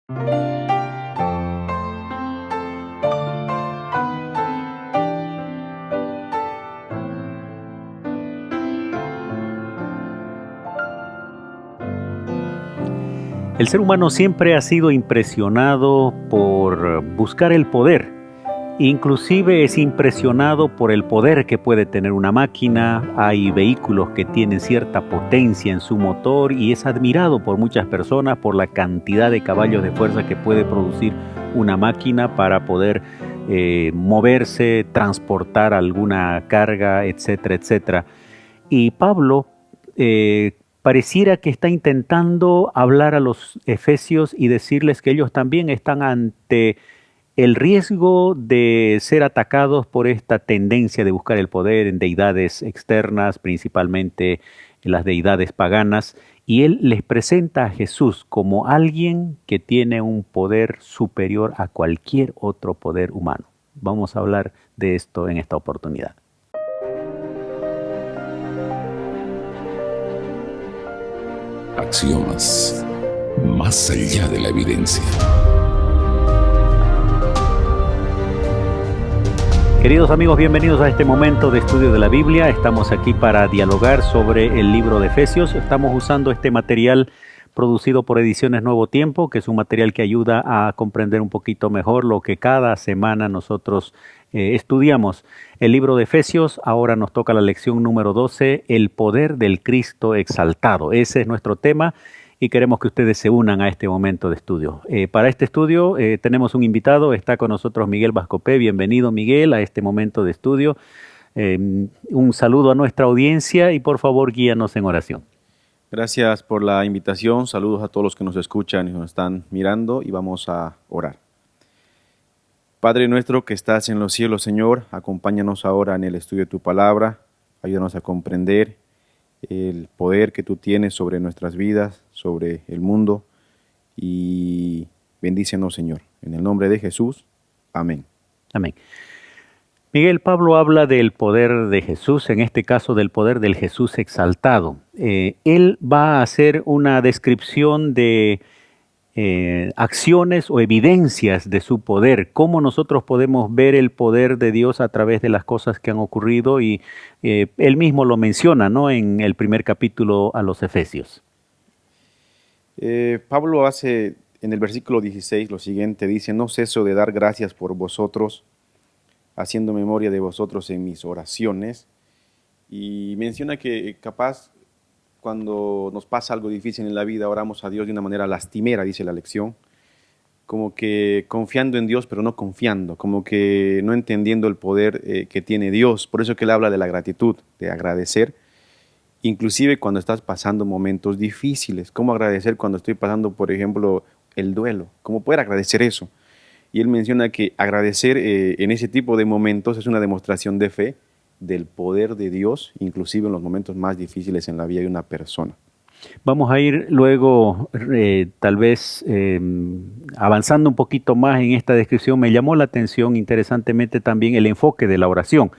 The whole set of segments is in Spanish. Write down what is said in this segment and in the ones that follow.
El ser humano siempre ha sido impresionado por buscar el poder. Inclusive es impresionado por el poder que puede tener una máquina. Hay vehículos que tienen cierta potencia en su motor y es admirado por muchas personas por la cantidad de caballos de fuerza que puede producir una máquina para poder moverse, transportar alguna carga, etcétera, etcétera. Y Pablo pareciera que está intentando hablar a los efesios y decirles que ellos también están ante el riesgo de ser atacados por esta tendencia de buscar el poder en deidades externas, principalmente en las deidades paganas, y él les presenta a Jesús como alguien que tiene un poder superior a cualquier otro poder humano. Vamos a hablar de esto en esta oportunidad. Axiomas, más allá de la evidencia. Queridos amigos, bienvenidos a este momento de estudio de la Biblia. Estamos aquí para dialogar sobre el libro de Efesios. Estamos usando este material producido por Ediciones Nuevo Tiempo, que es un material que ayuda a comprender un poquito mejor lo que cada semana nosotros estudiamos. El libro de Efesios, ahora nos toca la lección número 12, el poder del Cristo exaltado. Ese es nuestro tema y queremos que ustedes se unan a este momento de estudio. Para este estudio tenemos un invitado, está con nosotros Miguel Vascopé. Bienvenido, Miguel, a este momento de estudio. Un saludo a nuestra audiencia y por favor guíanos en oración. Gracias por la invitación, saludos a todos los que nos escuchan y nos están mirando y vamos a orar. Padre nuestro que estás en los cielos, Señor, acompáñanos ahora en el estudio de tu palabra, ayúdanos a comprender el poder que tú tienes sobre nuestras vidas, sobre el mundo y bendícenos, Señor. En el nombre de Jesús, amén. Amén. Miguel, Pablo habla del poder de Jesús, en este caso del poder del Jesús exaltado. Él va a hacer una descripción de acciones o evidencias de su poder, cómo nosotros podemos ver el poder de Dios a través de las cosas que han ocurrido y él mismo lo menciona, ¿no?, en el primer capítulo a los Efesios. Pablo hace en el versículo 16 lo siguiente, dice: no ceso de dar gracias por vosotros, haciendo memoria de vosotros en mis oraciones, y menciona que capaz cuando nos pasa algo difícil en la vida, oramos a Dios de una manera lastimera, dice la lección, como que confiando en Dios, pero no confiando, como que no entendiendo el poder que tiene Dios. Por eso que él habla de la gratitud, de agradecer, inclusive cuando estás pasando momentos difíciles. ¿Cómo agradecer cuando estoy pasando, por ejemplo, el duelo? ¿Cómo poder agradecer eso? Y él menciona que agradecer en ese tipo de momentos es una demostración de fe, del poder de Dios, inclusive en los momentos más difíciles en la vida de una persona. Vamos a ir luego, tal vez, avanzando un poquito más en esta descripción. Me llamó la atención, interesantemente, también el enfoque de la oración,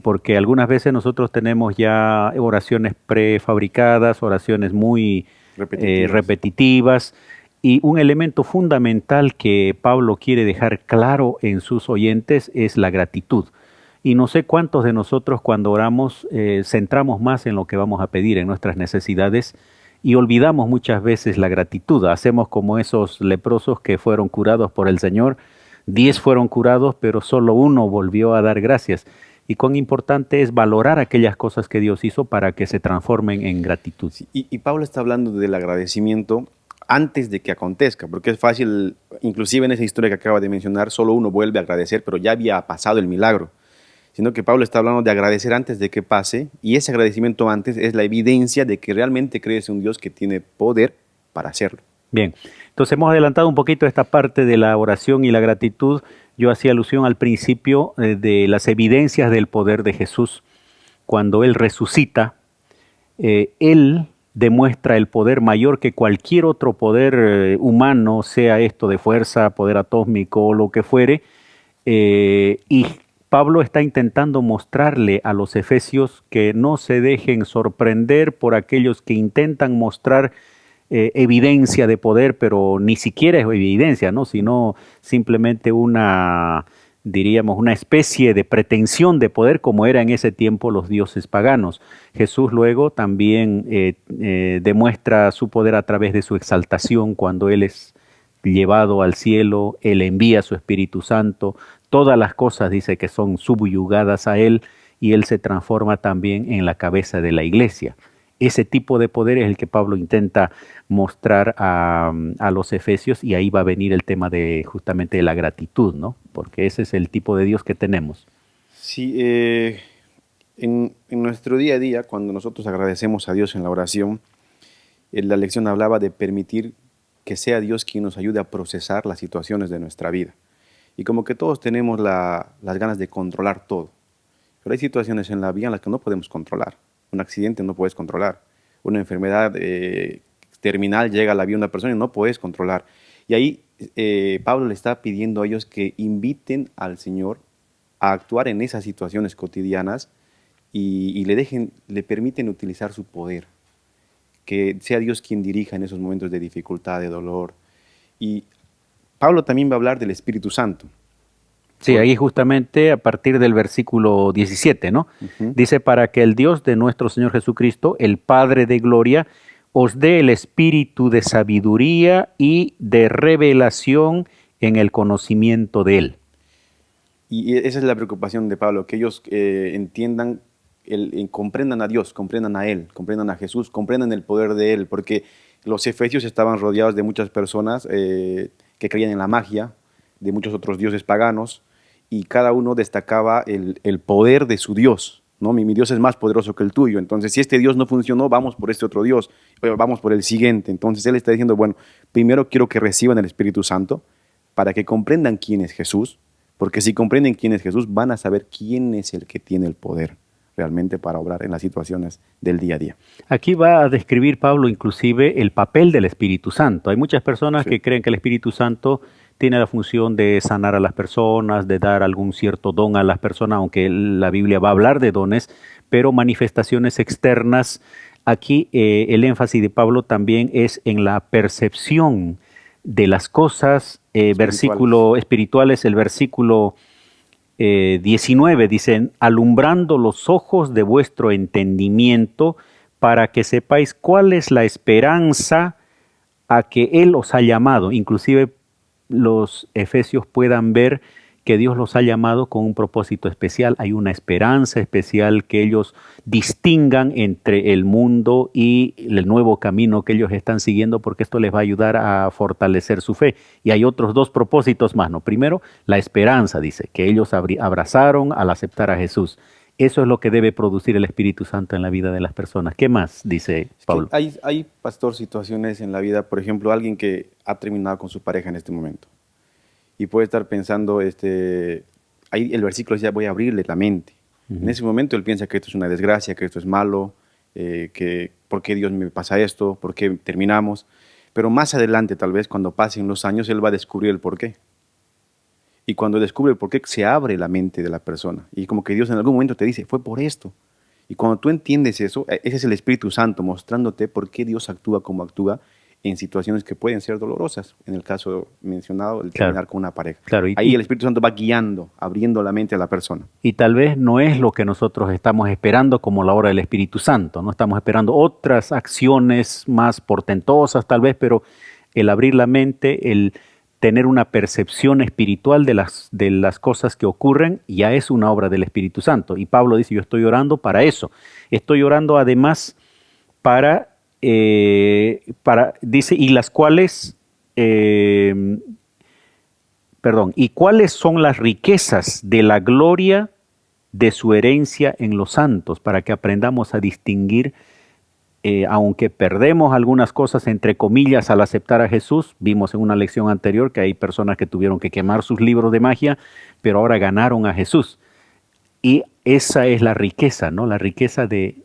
porque algunas veces nosotros tenemos ya oraciones prefabricadas, oraciones muy repetitivas, y un elemento fundamental que Pablo quiere dejar claro en sus oyentes es la gratitud. Y no sé cuántos de nosotros cuando oramos centramos más en lo que vamos a pedir, en nuestras necesidades, y olvidamos muchas veces la gratitud. Hacemos como esos leprosos que fueron curados por el Señor. 10 fueron curados, pero solo uno volvió a dar gracias. Y cuán importante es valorar aquellas cosas que Dios hizo para que se transformen en gratitud. Sí, y Pablo está hablando del agradecimiento antes de que acontezca, porque es fácil, inclusive en esa historia que acaba de mencionar, solo uno vuelve a agradecer, pero ya había pasado el milagro. Sino que Pablo está hablando de agradecer antes de que pase, y ese agradecimiento antes es la evidencia de que realmente crees en un Dios que tiene poder para hacerlo. Bien, entonces hemos adelantado un poquito esta parte de la oración y la gratitud. Yo hacía alusión al principio de las evidencias del poder de Jesús. Cuando Él resucita, Él demuestra el poder mayor que cualquier otro poder humano, sea esto de fuerza, poder atómico o lo que fuere, y Pablo está intentando mostrarle a los efesios que no se dejen sorprender por aquellos que intentan mostrar evidencia de poder, pero ni siquiera es evidencia, ¿no? Sino simplemente diríamos, una especie de pretensión de poder como era en ese tiempo los dioses paganos. Jesús luego también demuestra su poder a través de su exaltación cuando Él es llevado al cielo, Él envía su Espíritu Santo, todas las cosas dice que son subyugadas a Él y Él se transforma también en la cabeza de la iglesia. Ese tipo de poder es el que Pablo intenta mostrar a los efesios y ahí va a venir el tema de justamente de la gratitud, ¿no? Porque ese es el tipo de Dios que tenemos. Sí, en nuestro día a día, cuando nosotros agradecemos a Dios en la oración, la lección hablaba de permitir que sea Dios quien nos ayude a procesar las situaciones de nuestra vida. Y como que todos tenemos las ganas de controlar todo, pero hay situaciones en la vida en las que no podemos controlar. Un accidente no puedes controlar. Una enfermedad terminal llega a la vida de una persona y no puedes controlar. Y ahí Pablo le está pidiendo a ellos que inviten al Señor a actuar en esas situaciones cotidianas y le permiten utilizar su poder. Que sea Dios quien dirija en esos momentos de dificultad, de dolor. Y Pablo también va a hablar del Espíritu Santo. Sí, ahí justamente a partir del versículo 17, ¿no? Dice, para que el Dios de nuestro Señor Jesucristo, el Padre de gloria, os dé el espíritu de sabiduría y de revelación en el conocimiento de Él. Y esa es la preocupación de Pablo, que ellos entiendan, comprendan a Dios, comprendan a Él, comprendan a Jesús, comprendan el poder de Él, porque los efesios estaban rodeados de muchas personas que creían en la magia, de muchos otros dioses paganos, y cada uno destacaba el poder de su Dios, ¿no? Mi Dios es más poderoso que el tuyo, entonces si este Dios no funcionó, vamos por este otro Dios, vamos por el siguiente. Entonces él está diciendo, bueno, primero quiero que reciban el Espíritu Santo para que comprendan quién es Jesús, porque si comprenden quién es Jesús, van a saber quién es el que tiene el poder realmente para obrar en las situaciones del día a día. Aquí va a describir Pablo inclusive el papel del Espíritu Santo. Hay muchas personas que creen que el Espíritu Santo tiene la función de sanar a las personas, de dar algún cierto don a las personas, aunque la Biblia va a hablar de dones, pero manifestaciones externas. Aquí el énfasis de Pablo también es en la percepción de las cosas, versículo espirituales, el versículo 19, dicen, alumbrando los ojos de vuestro entendimiento para que sepáis cuál es la esperanza a que Él os ha llamado. Inclusive los efesios puedan ver que Dios los ha llamado con un propósito especial. Hay una esperanza especial, que ellos distingan entre el mundo y el nuevo camino que ellos están siguiendo, porque esto les va a ayudar a fortalecer su fe. Y hay otros dos propósitos más, ¿no? Primero, la esperanza, dice, que ellos abrazaron al aceptar a Jesús. Eso es lo que debe producir el Espíritu Santo en la vida de las personas. ¿Qué más dice Pablo? Hay, pastor, situaciones en la vida, por ejemplo, alguien que ha terminado con su pareja en este momento y puede estar pensando, ahí el versículo dice, voy a abrirle la mente. En ese momento él piensa que esto es una desgracia, que esto es malo, que ¿por qué Dios me pasa esto? ¿Por qué terminamos? Pero más adelante, tal vez, cuando pasen los años, él va a descubrir el porqué. Y cuando descubre el porqué, se abre la mente de la persona. Y como que Dios en algún momento te dice, fue por esto. Y cuando tú entiendes eso, ese es el Espíritu Santo mostrándote por qué Dios actúa como actúa en situaciones que pueden ser dolorosas. En el caso mencionado, el terminar con una pareja. Claro, ahí el Espíritu Santo va guiando, abriendo la mente a la persona. Y tal vez no es lo que nosotros estamos esperando como la obra del Espíritu Santo. No estamos esperando otras acciones más portentosas tal vez, pero el abrir la mente, el tener una percepción espiritual de las cosas que ocurren, ya es una obra del Espíritu Santo. Y Pablo dice, yo estoy orando para eso. Estoy orando además dice, y las cuales, y cuáles son las riquezas de la gloria de su herencia en los santos, para que aprendamos a distinguir, aunque perdemos algunas cosas, entre comillas, al aceptar a Jesús. Vimos en una lección anterior que hay personas que tuvieron que quemar sus libros de magia, pero ahora ganaron a Jesús. Y esa es la riqueza, ¿no? La riqueza de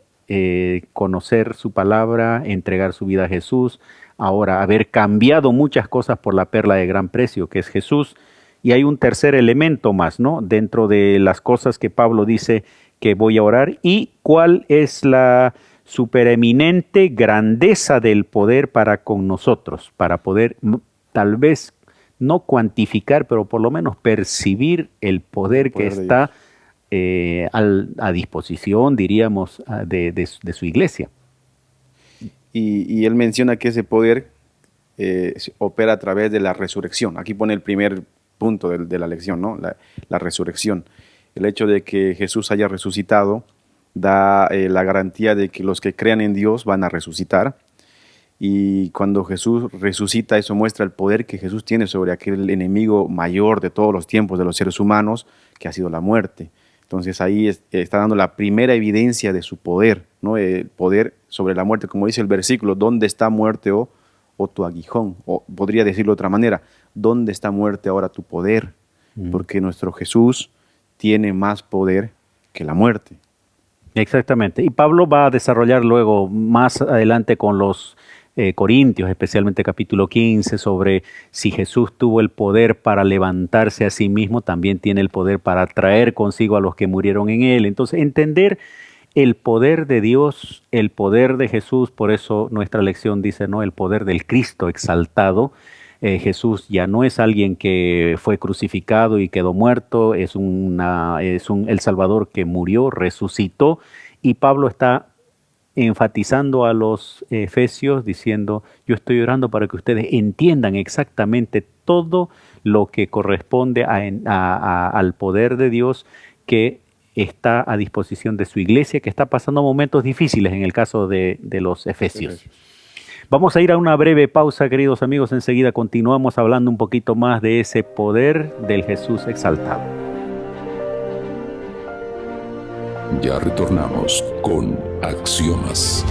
conocer su palabra, entregar su vida a Jesús, ahora haber cambiado muchas cosas por la perla de gran precio, que es Jesús. Y hay un tercer elemento más, ¿no? Dentro de las cosas que Pablo dice que voy a orar. ¿Y cuál es la supereminente grandeza del poder para con nosotros, para poder tal vez no cuantificar, pero por lo menos percibir el poder que está a disposición, diríamos, de su iglesia. Y él menciona que ese poder opera a través de la resurrección. Aquí pone el primer punto de la lección, ¿no? La resurrección. El hecho de que Jesús haya resucitado da la garantía de que los que crean en Dios van a resucitar. Y cuando Jesús resucita, eso muestra el poder que Jesús tiene sobre aquel enemigo mayor de todos los tiempos de los seres humanos, que ha sido la muerte. Entonces ahí está dando la primera evidencia de su poder, ¿no? El poder sobre la muerte, como dice el versículo, ¿dónde está muerte o tu aguijón? O podría decirlo de otra manera, ¿dónde está muerte ahora tu poder? Porque nuestro Jesús tiene más poder que la muerte. Exactamente. Y Pablo va a desarrollar luego más adelante con los Corintios, especialmente capítulo 15, sobre si Jesús tuvo el poder para levantarse a sí mismo, también tiene el poder para traer consigo a los que murieron en él. Entonces, entender el poder de Dios, el poder de Jesús, por eso nuestra lección dice, ¿no? El poder del Cristo exaltado. Jesús ya no es alguien que fue crucificado y quedó muerto, es el Salvador que murió, resucitó, y Pablo está enfatizando a los efesios diciendo, yo estoy orando para que ustedes entiendan exactamente todo lo que corresponde al poder de Dios que está a disposición de su iglesia, que está pasando momentos difíciles en el caso de los efesios. Vamos a ir a una breve pausa, queridos amigos. Enseguida continuamos hablando un poquito más de ese poder del Jesús exaltado. Ya retornamos con Axiomas.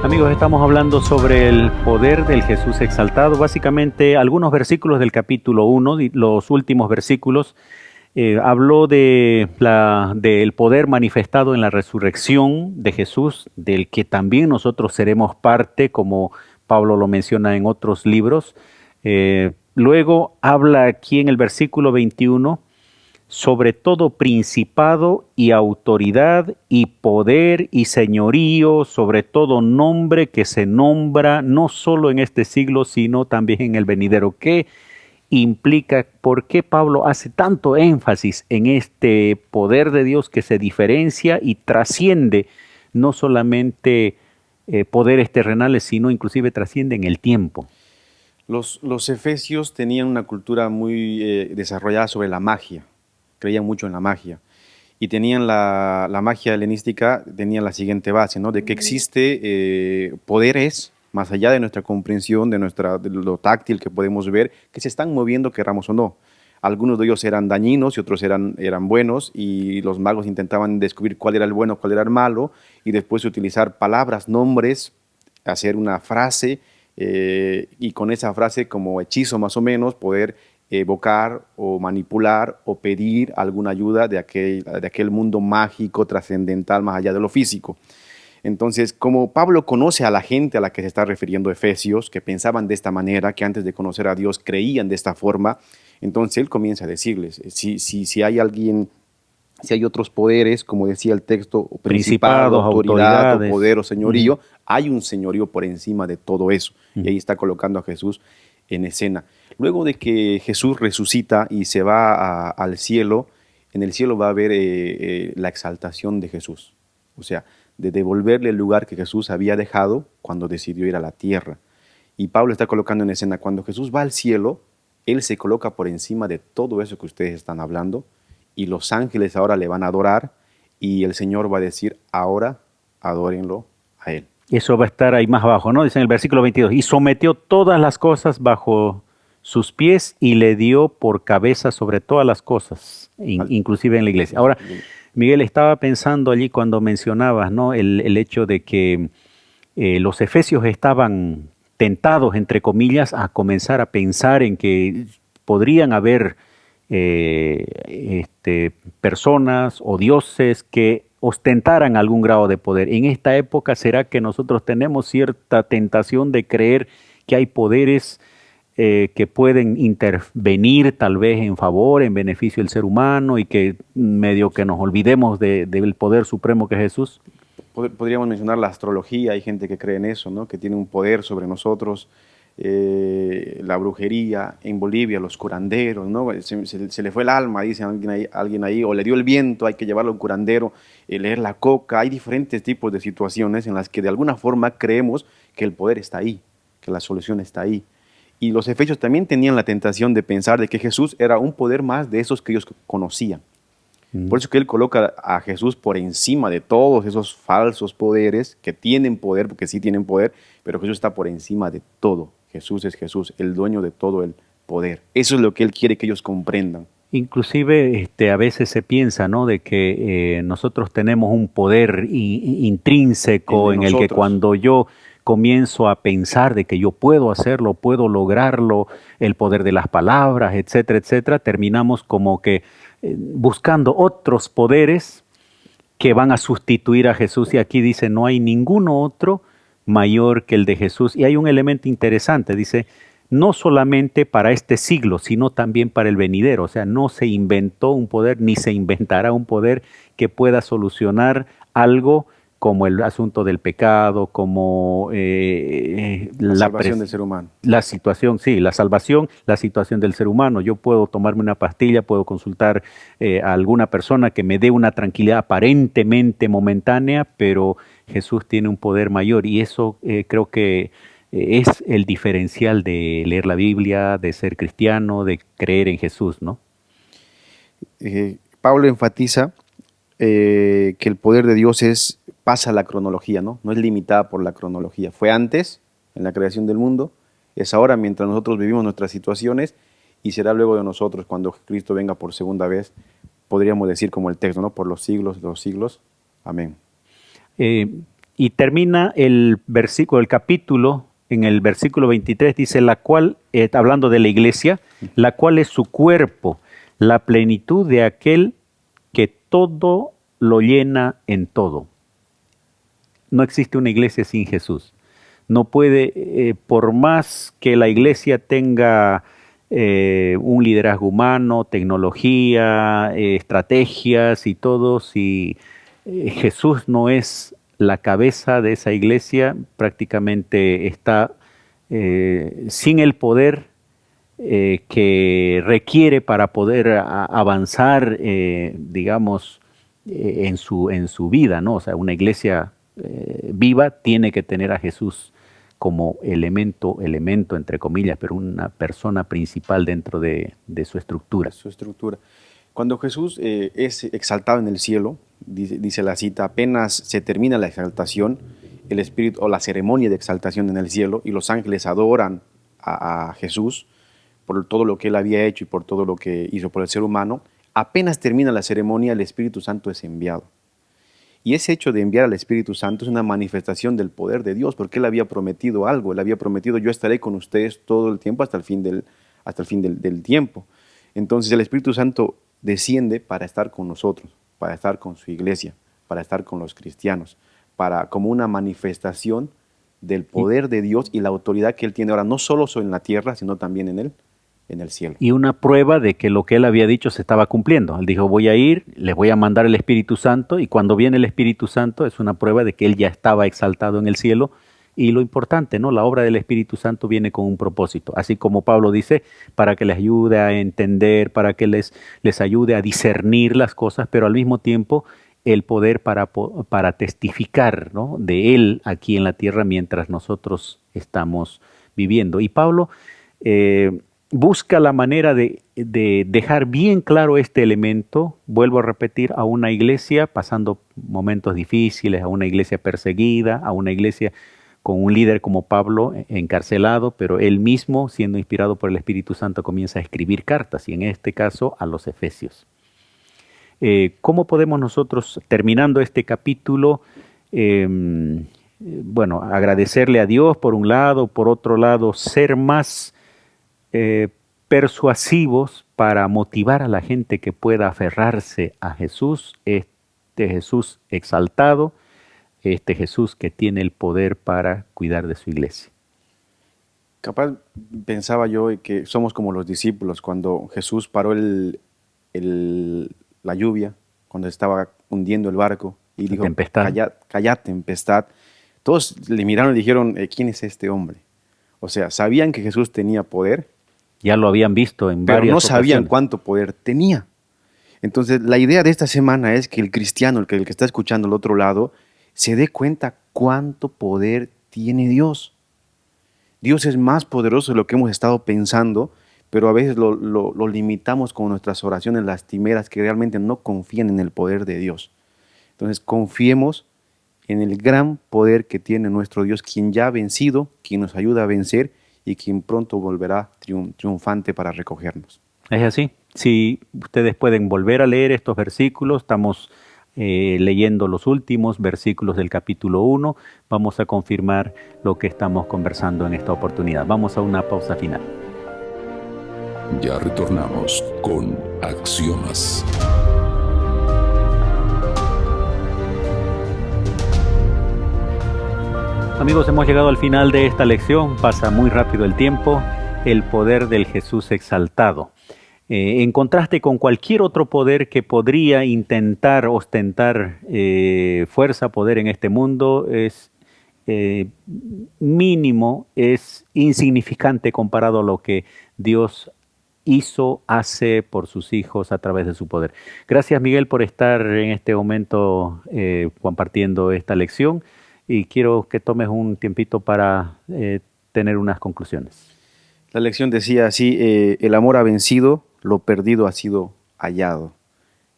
Amigos, estamos hablando sobre el poder del Jesús exaltado. Básicamente, algunos versículos del capítulo 1, los últimos versículos, habló del poder manifestado en la resurrección de Jesús, del que también nosotros seremos parte, como Pablo lo menciona en otros libros. Luego habla aquí en el versículo 21 sobre todo principado y autoridad y poder y señorío, sobre todo nombre que se nombra no solo en este siglo, sino también en el venidero. ¿Qué implica? ¿Por qué Pablo hace tanto énfasis en este poder de Dios que se diferencia y trasciende no solamente poderes terrenales, sino inclusive trasciende en el tiempo? Los efesios tenían una cultura muy desarrollada sobre la magia, creían mucho en la magia, y tenían la magia helenística, tenían la siguiente base, ¿no? De que existe poderes más allá de nuestra comprensión, de lo táctil que podemos ver, que se están moviendo, queramos o no. Algunos de ellos eran dañinos y otros eran buenos, y los magos intentaban descubrir cuál era el bueno, cuál era el malo, y después utilizar palabras, nombres, hacer una frase, y con esa frase como hechizo más o menos poder evocar o manipular o pedir alguna ayuda de aquel mundo mágico, trascendental, más allá de lo físico. Entonces, como Pablo conoce a la gente a la que se está refiriendo Efesios, que pensaban de esta manera, que antes de conocer a Dios creían de esta forma, entonces él comienza a decirles, si hay alguien, si hay otros poderes, como decía el texto, principado, autoridad, o poder o señorío, hay un señorío por encima de todo eso. Y ahí está colocando a Jesús en escena. Luego de que Jesús resucita y se va al cielo, en el cielo va a haber la exaltación de Jesús. O sea, de devolverle el lugar que Jesús había dejado cuando decidió ir a la tierra. Y Pablo está colocando en escena, cuando Jesús va al cielo, Él se coloca por encima de todo eso que ustedes están hablando, y los ángeles ahora le van a adorar, y el Señor va a decir, ahora adórenlo a Él. Eso va a estar ahí más abajo, ¿no? Dice en el versículo 22, y sometió todas las cosas bajo sus pies y le dio por cabeza sobre todas las cosas, inclusive en la iglesia. Ahora, Miguel, estaba pensando allí cuando mencionabas, ¿no? el hecho de que los efesios estaban tentados, entre comillas, a comenzar a pensar en que podrían haber personas o dioses que ostentaran algún grado de poder. En esta época, ¿será que nosotros tenemos cierta tentación de creer que hay poderes que pueden intervenir tal vez en favor, en beneficio del ser humano y que medio que nos olvidemos del poder supremo que es Jesús? Podríamos mencionar la astrología, hay gente que cree en eso, ¿no? Que tiene un poder sobre nosotros, la brujería, en Bolivia los curanderos, ¿no? Se le fue el alma, dice alguien ahí, o le dio el viento, hay que llevarlo a un curandero, leer la coca, hay diferentes tipos de situaciones en las que de alguna forma creemos que el poder está ahí, que la solución está ahí. Y los efesios también tenían la tentación de pensar de que Jesús era un poder más de esos que ellos conocían. Por eso que él coloca a Jesús por encima de todos esos falsos poderes que tienen poder, porque sí tienen poder, pero Jesús está por encima de todo. Jesús es Jesús, el dueño de todo el poder. Eso es lo que él quiere que ellos comprendan. Inclusive a veces se piensa, ¿no?, de que nosotros tenemos un poder intrínseco en el que cuando yo comienzo a pensar de que yo puedo hacerlo, puedo lograrlo, el poder de las palabras, etcétera, terminamos como que buscando otros poderes que van a sustituir a Jesús. Y aquí dice, no hay ninguno otro mayor que el de Jesús. Y hay un elemento interesante, dice, no solamente para este siglo, sino también para el venidero. O sea, no se inventó un poder, ni se inventará un poder que pueda solucionar algo como el asunto del pecado, como la salvación del ser humano. La situación, sí, la salvación, la situación del ser humano. Yo puedo tomarme una pastilla, puedo consultar a alguna persona que me dé una tranquilidad aparentemente momentánea, pero Jesús tiene un poder mayor y eso creo que es el diferencial de leer la Biblia, de ser cristiano, de creer en Jesús, ¿no? Pablo enfatiza que el poder de Dios pasa la cronología, ¿no? No es limitada por la cronología. Fue antes, en la creación del mundo, es ahora mientras nosotros vivimos nuestras situaciones y será luego de nosotros cuando Cristo venga por segunda vez, podríamos decir como el texto, ¿no? Por los siglos de los siglos. Amén. Y termina el capítulo, en el versículo 23 dice, la cual, hablando de la iglesia, la cual es su cuerpo, la plenitud de aquel que todo lo llena en todo. No existe una iglesia sin Jesús. No puede, por más que la iglesia tenga un liderazgo humano, tecnología, estrategias y todo, si Jesús no es la cabeza de esa iglesia, prácticamente está sin el poder que requiere para poder avanzar, digamos, en su vida, ¿no? O sea, una iglesia viva tiene que tener a Jesús como elemento entre comillas, pero una persona principal dentro de su estructura. Cuando Jesús es exaltado en el cielo, dice la cita, apenas se termina la exaltación, el Espíritu o la ceremonia de exaltación en el cielo, y los ángeles adoran a Jesús por todo lo que él había hecho y por todo lo que hizo por el ser humano. Apenas termina la ceremonia, el Espíritu Santo es enviado. Y ese hecho de enviar al Espíritu Santo es una manifestación del poder de Dios, porque Él había prometido algo. Él había prometido, yo estaré con ustedes todo el tiempo hasta el fin del tiempo. Entonces el Espíritu Santo desciende para estar con nosotros, para estar con su iglesia, para estar con los cristianos, como una manifestación del poder de Dios y la autoridad que Él tiene ahora, no solo en la tierra, sino también en el cielo. Y una prueba de que lo que Él había dicho se estaba cumpliendo. Él dijo, voy a ir, les voy a mandar el Espíritu Santo, y cuando viene el Espíritu Santo es una prueba de que Él ya estaba exaltado en el cielo. Y lo importante, ¿no? La obra del Espíritu Santo viene con un propósito. Así como Pablo dice, para que les ayude a entender, para que les ayude a discernir las cosas, pero al mismo tiempo el poder para testificar, ¿no?, de Él aquí en la tierra mientras nosotros estamos viviendo. Y Pablo busca la manera de dejar bien claro este elemento, vuelvo a repetir, a una iglesia pasando momentos difíciles, a una iglesia perseguida, a una iglesia con un líder como Pablo encarcelado, pero él mismo, siendo inspirado por el Espíritu Santo, comienza a escribir cartas, y en este caso a los Efesios. ¿Cómo podemos nosotros, terminando este capítulo, agradecerle a Dios por un lado, por otro lado, ser más persuasivos para motivar a la gente que pueda aferrarse a Jesús, este Jesús exaltado, este Jesús que tiene el poder para cuidar de su iglesia? Capaz pensaba yo que somos como los discípulos cuando Jesús paró la lluvia, cuando estaba hundiendo el barco y La dijo, tempestad. callad, callad, tempestad. Todos le miraron y dijeron, ¿quién es este hombre? O sea, sabían que Jesús tenía poder, Ya lo habían visto en pero no varias sabían ocasiones. cuánto poder tenía. Entonces, la idea de esta semana es que el cristiano, el que está escuchando al otro lado, se dé cuenta cuánto poder tiene Dios. Dios es más poderoso de lo que hemos estado pensando, pero a veces lo limitamos con nuestras oraciones lastimeras que realmente no confían en el poder de Dios. Entonces, confiemos en el gran poder que tiene nuestro Dios, quien ya ha vencido, quien nos ayuda a vencer y quien pronto volverá triunfante para recogernos. Es así. Si ustedes pueden volver a leer estos versículos, estamos leyendo los últimos versículos del capítulo 1, vamos a confirmar lo que estamos conversando en esta oportunidad. Vamos a una pausa final. Ya retornamos con Axiomas. Amigos, hemos llegado al final de esta lección, pasa muy rápido el tiempo, el poder del Jesús exaltado. En contraste con cualquier otro poder que podría intentar ostentar fuerza, poder en este mundo, es mínimo, es insignificante comparado a lo que Dios hace por sus hijos a través de su poder. Gracias, Miguel, por estar en este momento compartiendo esta lección y quiero que tomes un tiempito para tener unas conclusiones. La lección decía así, el amor ha vencido, lo perdido ha sido hallado.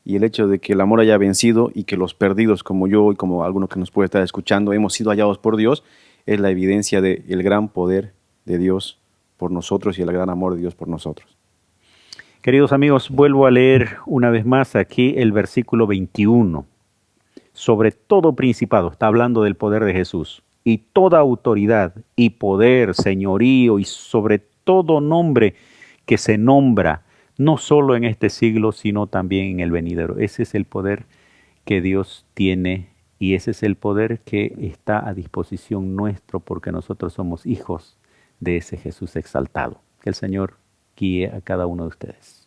Y el hecho de que el amor haya vencido y que los perdidos como yo y como alguno que nos puede estar escuchando hemos sido hallados por Dios, es la evidencia del gran poder de Dios por nosotros y el gran amor de Dios por nosotros. Queridos amigos, vuelvo a leer una vez más aquí el versículo 21. Sobre todo principado, está hablando del poder de Jesús, y toda autoridad y poder, señorío y sobre todo nombre que se nombra, no solo en este siglo, sino también en el venidero. Ese es el poder que Dios tiene y ese es el poder que está a disposición nuestro porque nosotros somos hijos de ese Jesús exaltado. Que el Señor guíe a cada uno de ustedes.